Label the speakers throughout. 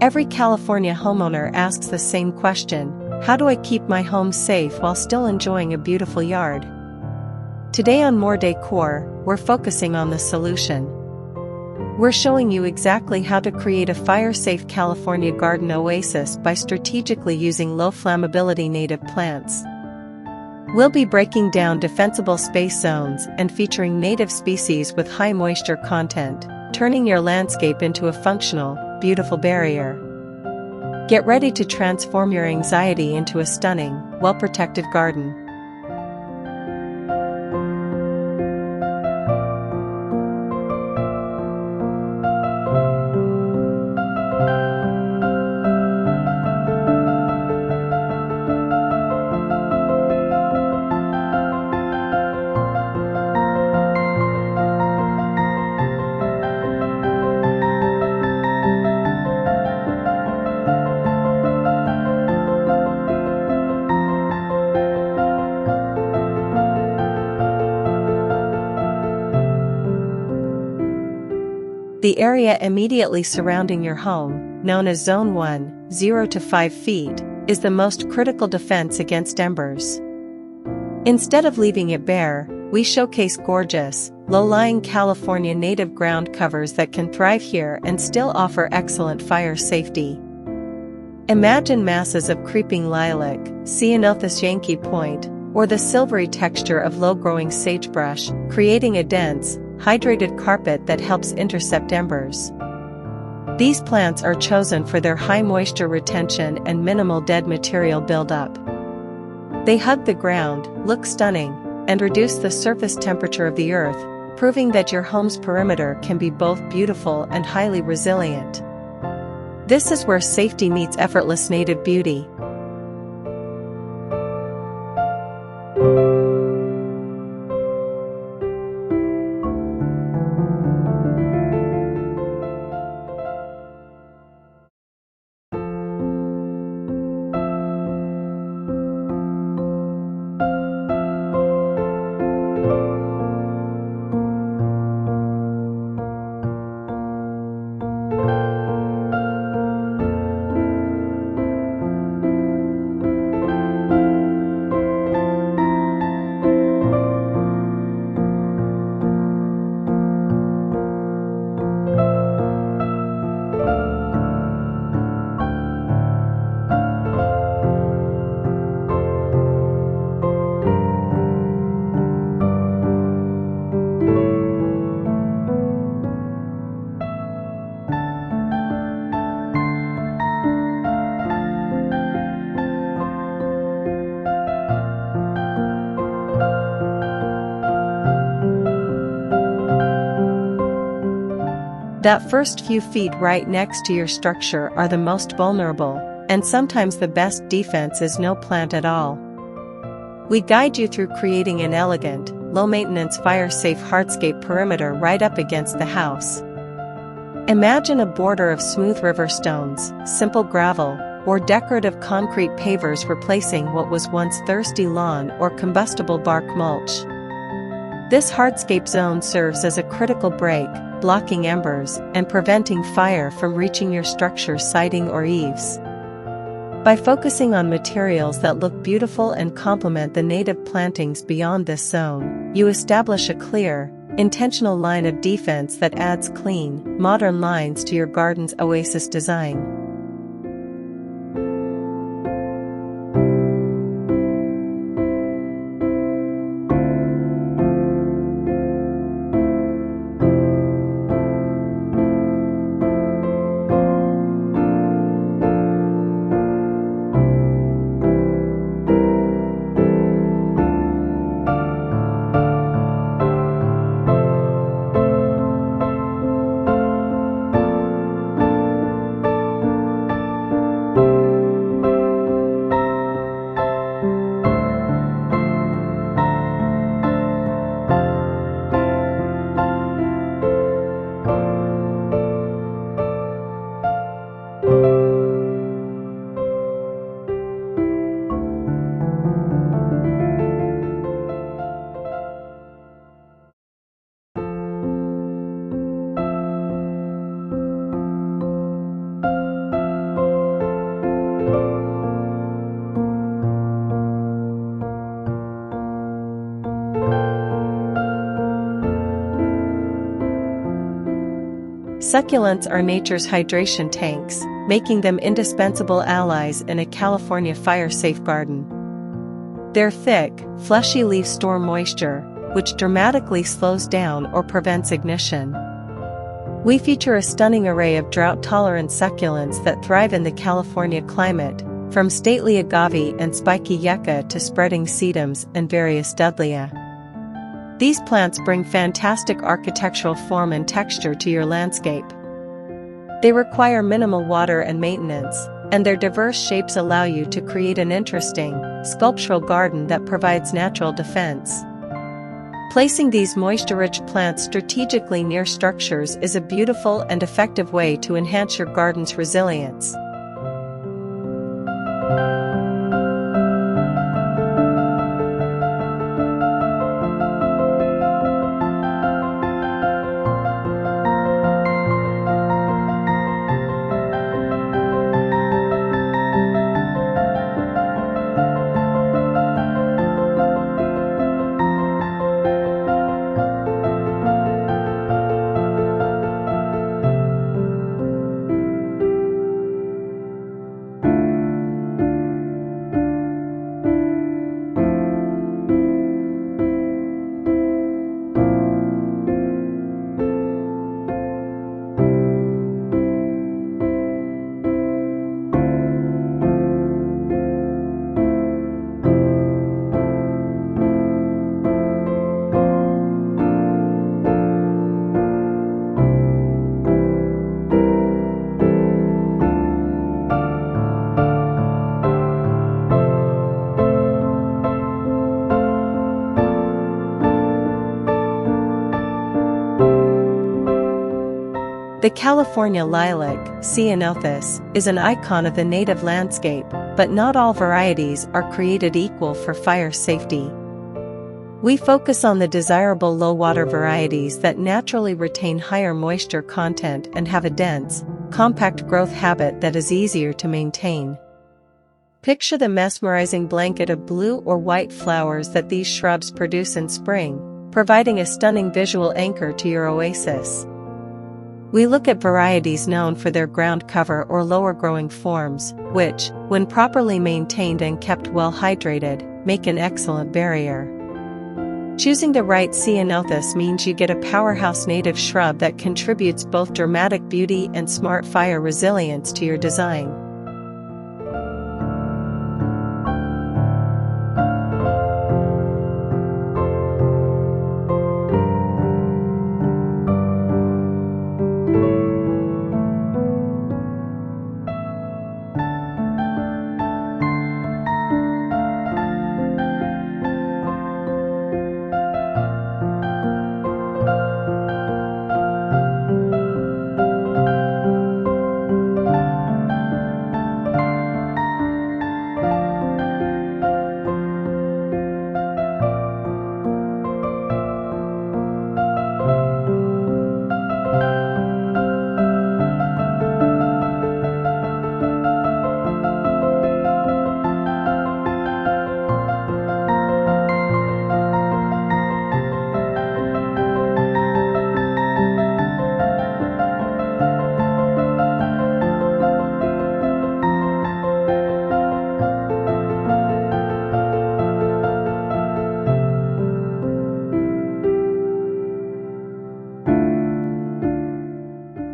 Speaker 1: Every California homeowner asks the same question: how do I keep my home safe while still enjoying a beautiful yard? Today on More Decor, we're focusing on the solution. We're showing you exactly how to create a fire-safe California garden oasis by strategically using low flammability native plants. We'll be breaking down defensible space zones and featuring native species with high moisture content, turning your landscape into a functional, beautiful barrier. Get ready to transform your anxiety into a stunning, well-protected garden. The area immediately surrounding your home, known as Zone 1, 0 to 5 feet, is the most critical defense against embers. Instead of leaving it bare, we showcase gorgeous, low-lying California native ground covers that can thrive here and still offer excellent fire safety. Imagine masses of creeping lilac, Ceanothus Yankee Point, or the silvery texture of low-growing sagebrush, creating a dense, hydrated carpet that helps intercept embers. These plants are chosen for their high moisture retention and minimal dead material buildup. They hug the ground, look stunning, and reduce the surface temperature of the earth, proving that your home's perimeter can be both beautiful and highly resilient. This is where safety meets effortless native beauty. That first few feet right next to your structure are the most vulnerable, and sometimes the best defense is no plant at all. We guide you through creating an elegant, low-maintenance fire-safe hardscape perimeter right up against the house. Imagine a border of smooth river stones, simple gravel, or decorative concrete pavers replacing what was once thirsty lawn or combustible bark mulch. This hardscape zone serves as a critical break, blocking embers and preventing fire from reaching your structure's siding or eaves. By focusing on materials that look beautiful and complement the native plantings beyond this zone, you establish a clear, intentional line of defense that adds clean, modern lines to your garden's oasis design. Succulents are nature's hydration tanks, making them indispensable allies in a California fire-safe garden. Their thick, fleshy leaves store moisture, which dramatically slows down or prevents ignition. We feature a stunning array of drought-tolerant succulents that thrive in the California climate, from stately agave and spiky yucca to spreading sedums and various dudleya. These plants bring fantastic architectural form and texture to your landscape. They require minimal water and maintenance, and their diverse shapes allow you to create an interesting, sculptural garden that provides natural defense. Placing these moisture-rich plants strategically near structures is a beautiful and effective way to enhance your garden's resilience. The California lilac, Ceanothus, is an icon of the native landscape, but not all varieties are created equal for fire safety. We focus on the desirable low-water varieties that naturally retain higher moisture content and have a dense, compact growth habit that is easier to maintain. Picture the mesmerizing blanket of blue or white flowers that these shrubs produce in spring, providing a stunning visual anchor to your oasis. We look at varieties known for their ground cover or lower growing forms, which, when properly maintained and kept well hydrated, make an excellent barrier. Choosing the right Ceanothus means you get a powerhouse native shrub that contributes both dramatic beauty and smart fire resilience to your design.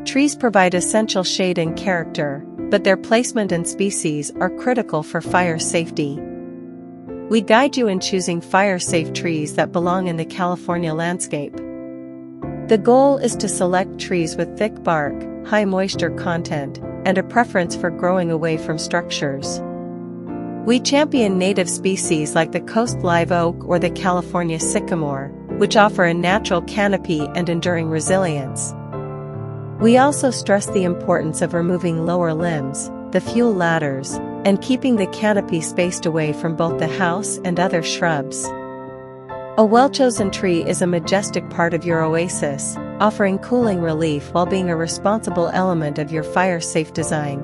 Speaker 1: Trees provide essential shade and character, but their placement and species are critical for fire safety. We guide you in choosing fire-safe trees that belong in the California landscape. The goal is to select trees with thick bark, high moisture content, and a preference for growing away from structures. We champion native species like the coast live oak or the California sycamore, which offer a natural canopy and enduring resilience. We also stress the importance of removing lower limbs, the fuel ladders, and keeping the canopy spaced away from both the house and other shrubs. A well-chosen tree is a majestic part of your oasis, offering cooling relief while being a responsible element of your fire-safe design.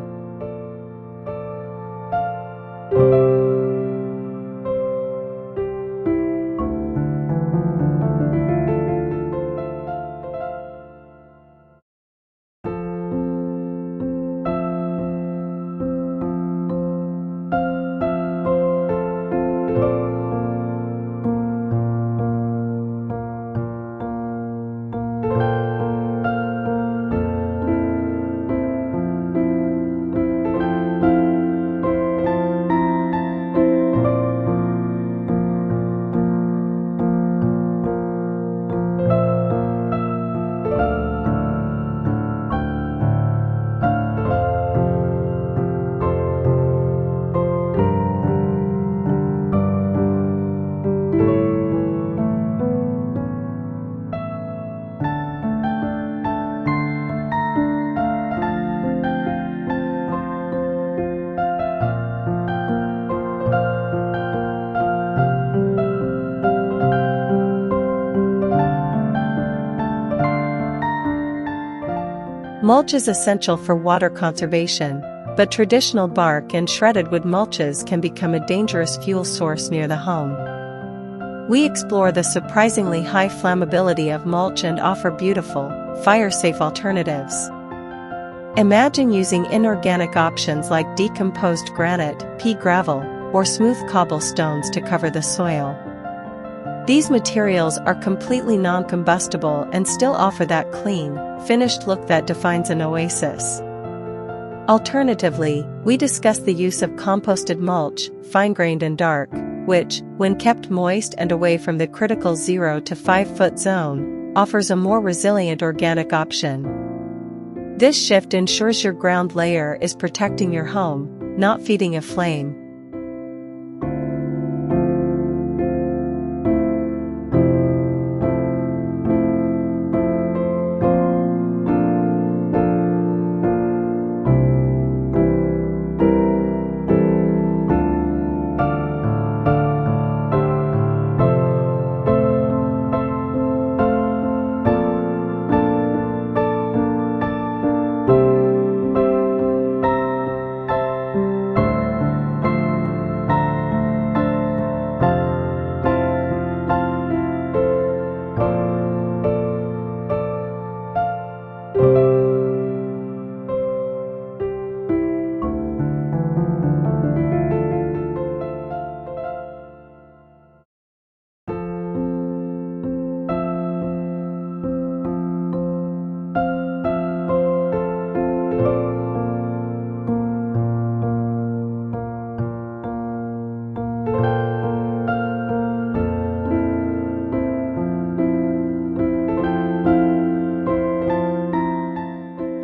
Speaker 1: Mulch is essential for water conservation, but traditional bark and shredded wood mulches can become a dangerous fuel source near the home. We explore the surprisingly high flammability of mulch and offer beautiful, fire-safe alternatives. Imagine using inorganic options like decomposed granite, pea gravel, or smooth cobblestones to cover the soil. These materials are completely non-combustible and still offer that clean, finished look that defines an oasis. Alternatively, we discuss the use of composted mulch, fine-grained and dark, which, when kept moist and away from the critical 0 to 5 foot zone, offers a more resilient organic option. This shift ensures your ground layer is protecting your home, not feeding a flame.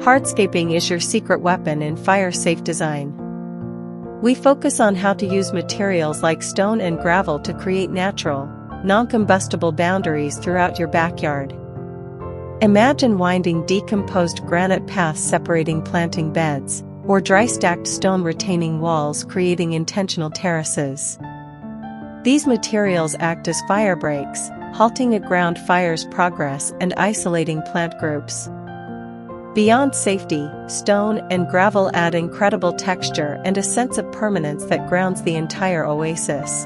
Speaker 1: Hardscaping is your secret weapon in fire-safe design. We focus on how to use materials like stone and gravel to create natural, non-combustible boundaries throughout your backyard. Imagine winding decomposed granite paths separating planting beds, or dry-stacked stone retaining walls creating intentional terraces. These materials act as fire breaks, halting a ground fire's progress and isolating plant groups. Beyond safety, stone and gravel add incredible texture and a sense of permanence that grounds the entire oasis.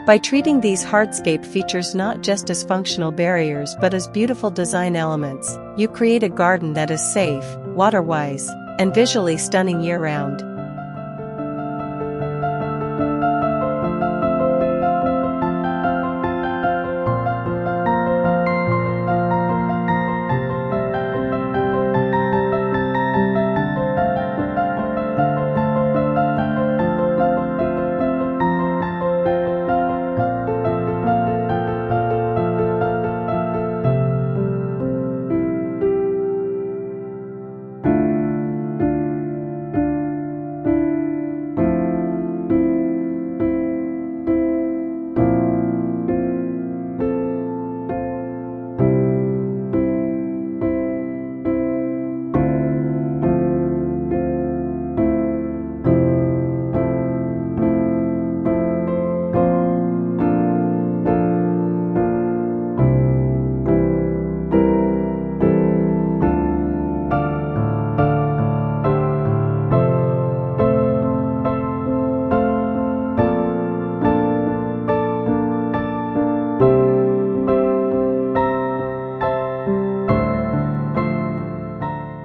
Speaker 1: By treating these hardscape features not just as functional barriers but as beautiful design elements, you create a garden that is safe, water-wise, and visually stunning year-round.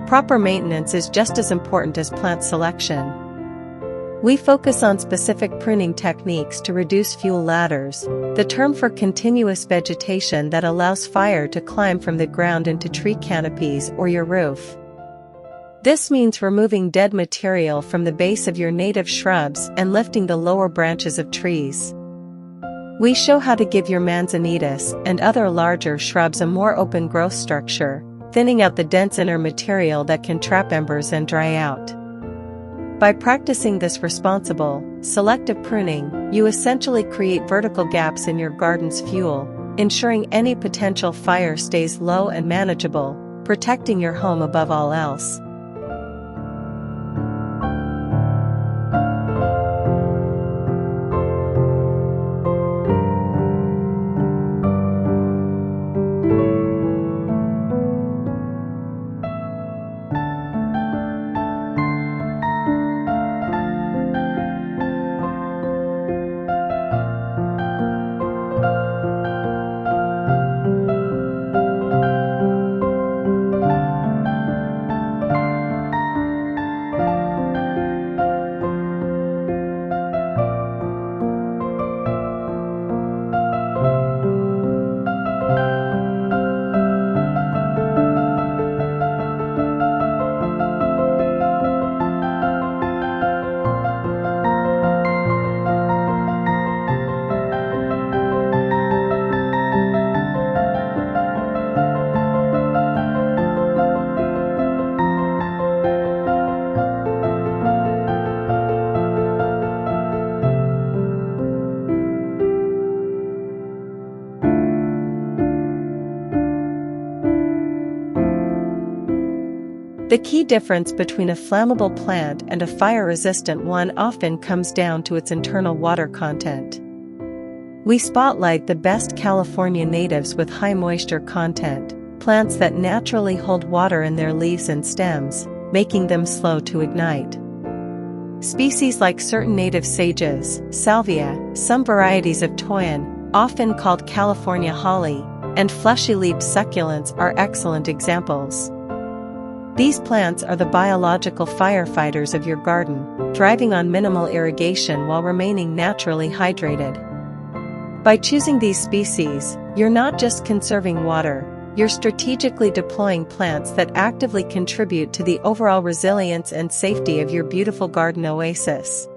Speaker 1: Proper maintenance is just as important as plant selection. We focus on specific pruning techniques to reduce fuel ladders, the term for continuous vegetation that allows fire to climb from the ground into tree canopies or your roof. This means removing dead material from the base of your native shrubs and lifting the lower branches of trees. We show how to give your Manzanitas and other larger shrubs a more open growth structure, thinning out the dense inner material that can trap embers and dry out. By practicing this responsible, selective pruning, you essentially create vertical gaps in your garden's fuel, ensuring any potential fire stays low and manageable, protecting your home above all else. The key difference between a flammable plant and a fire-resistant one often comes down to its internal water content. We spotlight the best California natives with high moisture content, plants that naturally hold water in their leaves and stems, making them slow to ignite. Species like certain native sages, salvia, some varieties of toyon, often called California holly, and fleshy-leaved succulents are excellent examples. These plants are the biological firefighters of your garden, thriving on minimal irrigation while remaining naturally hydrated. By choosing these species, you're not just conserving water, you're strategically deploying plants that actively contribute to the overall resilience and safety of your beautiful garden oasis.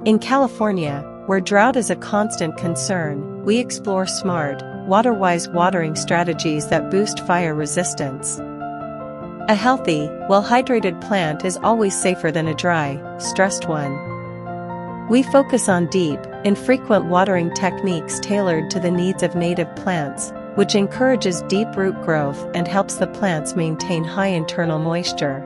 Speaker 1: In California, where drought is a constant concern, we explore smart, water-wise watering strategies that boost fire resistance. A healthy, well-hydrated plant is always safer than a dry, stressed one. We focus on deep, infrequent watering techniques tailored to the needs of native plants, which encourages deep root growth and helps the plants maintain high internal moisture.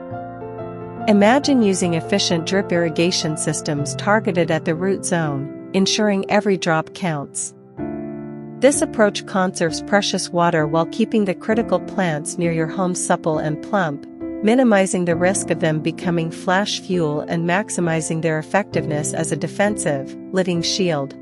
Speaker 1: Imagine using efficient drip irrigation systems targeted at the root zone, ensuring every drop counts. This approach conserves precious water while keeping the critical plants near your home supple and plump, minimizing the risk of them becoming flash fuel and maximizing their effectiveness as a defensive, living shield.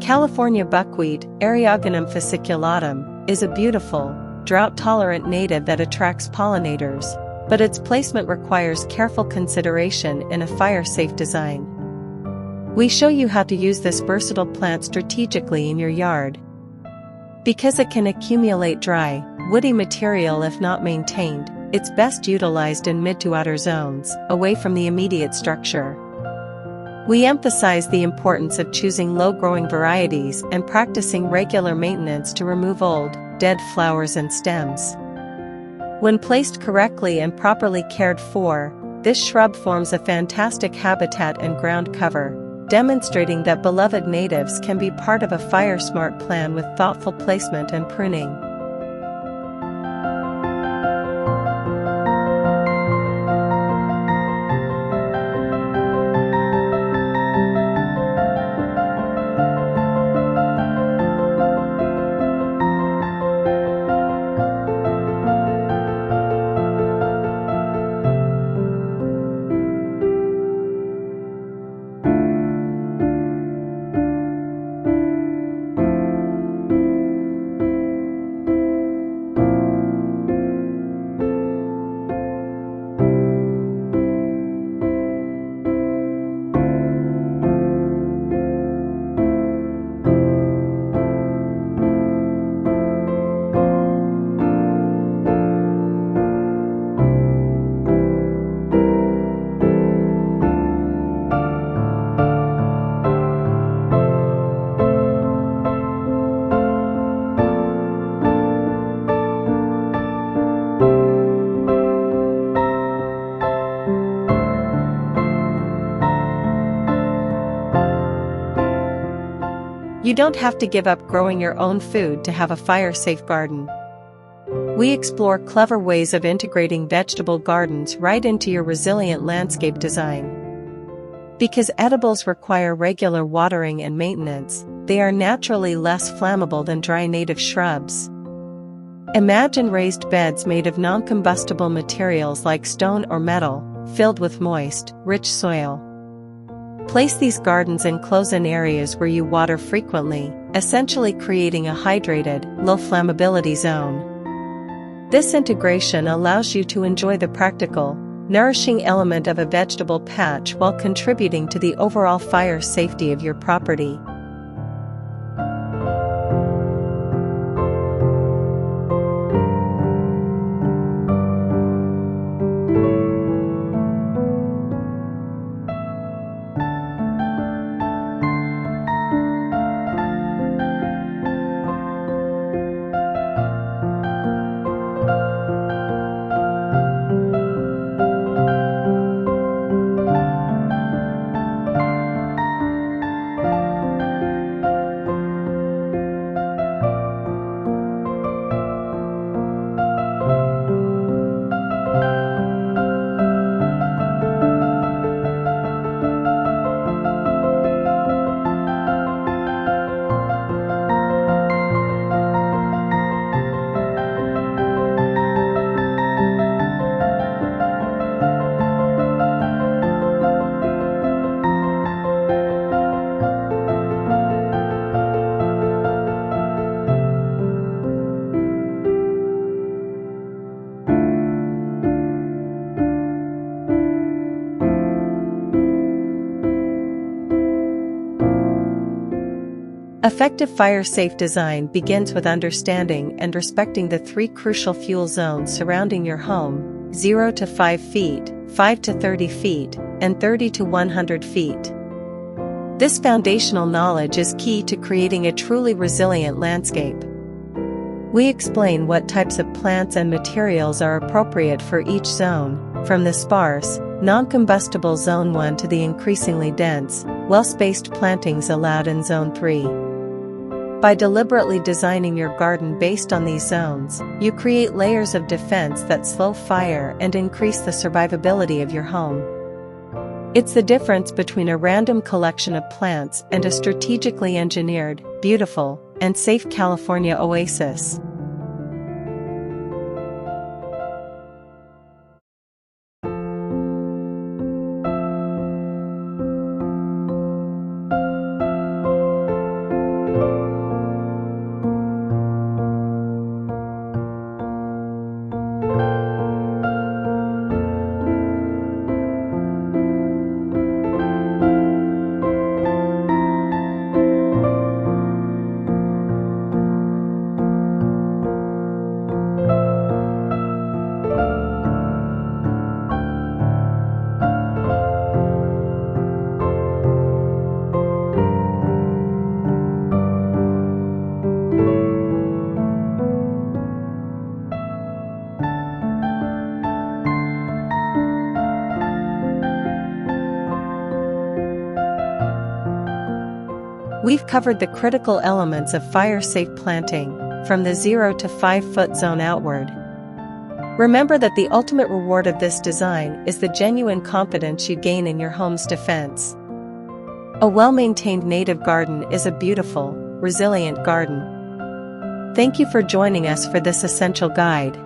Speaker 1: California buckwheat, Eriogonum fasciculatum, is a beautiful, drought-tolerant native that attracts pollinators, but its placement requires careful consideration in a fire-safe design. We show you how to use this versatile plant strategically in your yard. Because it can accumulate dry, woody material if not maintained, it's best utilized in mid to outer zones, away from the immediate structure. We emphasize the importance of choosing low-growing varieties and practicing regular maintenance to remove old, dead flowers and stems. When placed correctly and properly cared for, this shrub forms a fantastic habitat and ground cover, demonstrating that beloved natives can be part of a fire-smart plan with thoughtful placement and pruning. You don't have to give up growing your own food to have a fire-safe garden. We explore clever ways of integrating vegetable gardens right into your resilient landscape design. Because edibles require regular watering and maintenance, they are naturally less flammable than dry native shrubs. Imagine raised beds made of non-combustible materials like stone or metal, filled with moist, rich soil. Place these gardens in close-in areas where you water frequently, essentially creating a hydrated, low flammability zone. This integration allows you to enjoy the practical, nourishing element of a vegetable patch while contributing to the overall fire safety of your property. Effective fire-safe design begins with understanding and respecting the three crucial fuel zones surrounding your home: 0 to 5 feet, 5 to 30 feet, and 30 to 100 feet. This foundational knowledge is key to creating a truly resilient landscape. We explain what types of plants and materials are appropriate for each zone, from the sparse, non-combustible Zone 1 to the increasingly dense, well-spaced plantings allowed in Zone 3. By deliberately designing your garden based on these zones, you create layers of defense that slow fire and increase the survivability of your home. It's the difference between a random collection of plants and a strategically engineered, beautiful, and safe California oasis. We've covered the critical elements of fire-safe planting, from the 0 to 5 foot zone outward. Remember that the ultimate reward of this design is the genuine confidence you gain in your home's defense. A well-maintained native garden is a beautiful, resilient garden. Thank you for joining us for this essential guide.